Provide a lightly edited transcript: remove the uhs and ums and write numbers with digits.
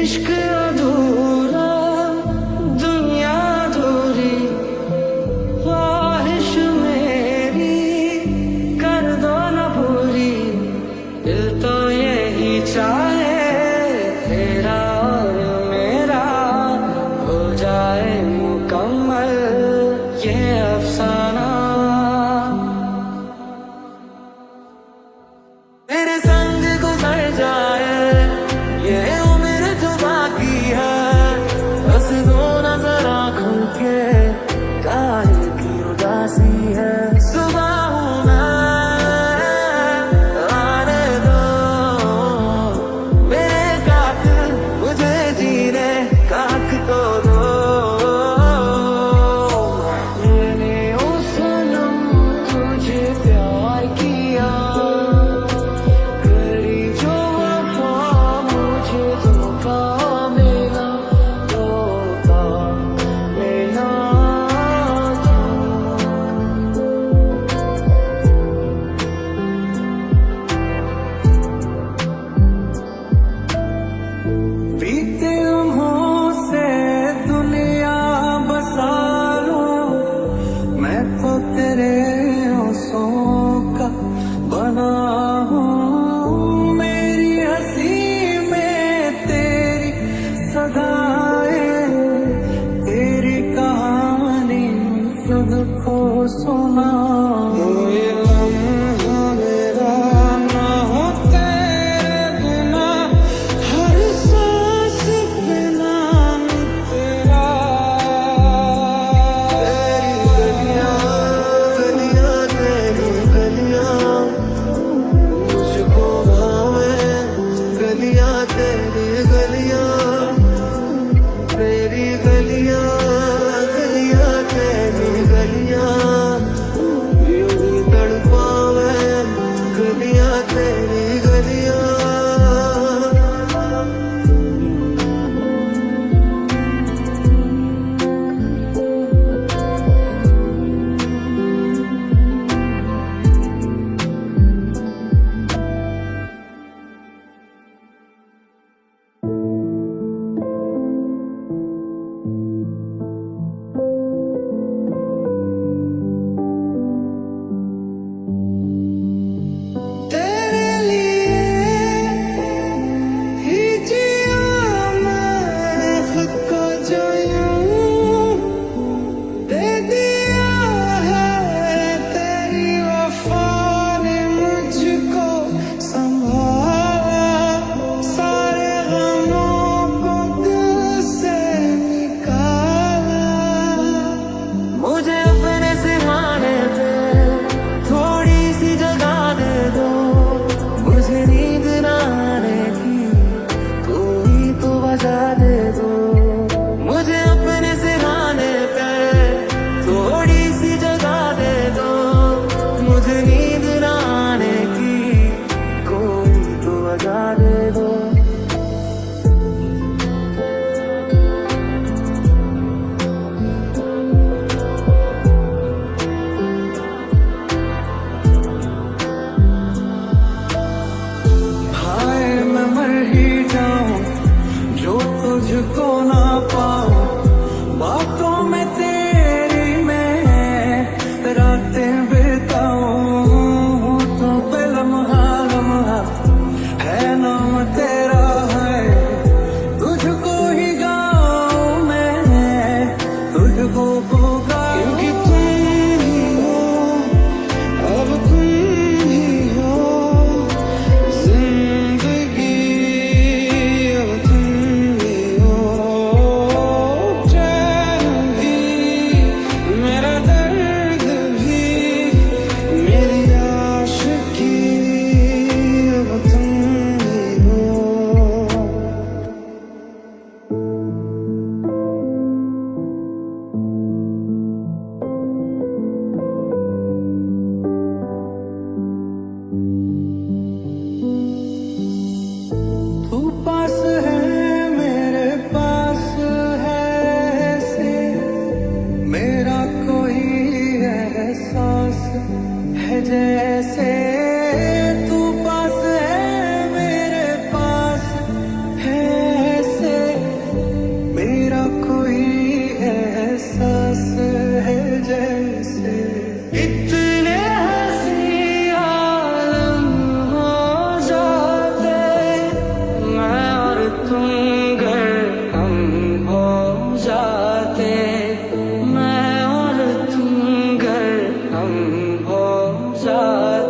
इश्क अधूरा दुनिया अधूरी ख्वाहिश मेरी कर दो न पूरी दिल तो यही चाहे तेरा और मेरा हो जाए मुकम्मल ये अफसाना तेरे संग गुजर जाए ये उम्र जो बाकी है बस दो नजर आँखों के काहे की उदासी है सुबह हूँ मैं आने दो मेरे कातिल मुझे जीने का हक तो दो मैंने ओ सनम तुझे प्यार किया करी जो वफा मुझे धोखा मिला बीते लम्हों से दुनिया बसा लूं मैं तो तेरे होंठों का बना हूँ मेरी हंसी में तेरी सदाएं तेरी कहानी खुद को सुना ये लम्हा मेरा ना हो तेरे बिना हर सांस पे नाम तेरा तेरी गलियां तेरी गलियां मुझको भावे गलियां तेरी गलियां तेरी गलियां गलियां तेरी गलियां यूं ही तड़पावे गलियां तेरी गलियां तेरे लिए ही जिया मैं खुद को जो यूं दे दिया है तेरी वफा ने मुझको संभाला सारे गमों को दिल से निकाला मुझे अपने सिरहाने पे थोड़ी सी जगह दे दो मुझे नींद न आने की कोई तो वजह दे दो मुझे अपने सिरहाने पे थोड़ी सी जगह दे दो मुझे नींद न आने की कोई तो वजह दे दो हाय मैं मर ही जाऊं जो तुझको ना पाऊं बातों में तेरी मैं रातें बिताऊं तो पे लम्हा लम्हा है नाम तेरा है तुझको ही गाऊं मैं तुझको पुकारूं क्योंकि तुम ही हो अब तुम ही हो जिंदगी अब तुम ही हो चैन भी मेरा दर्द भी मेरी आशिकी अब तुम ही हो तू पास है मेरे पास है ऐसे मेरा कोई एहसास है जैसे तू पास है मेरे पास है ऐसे प्यार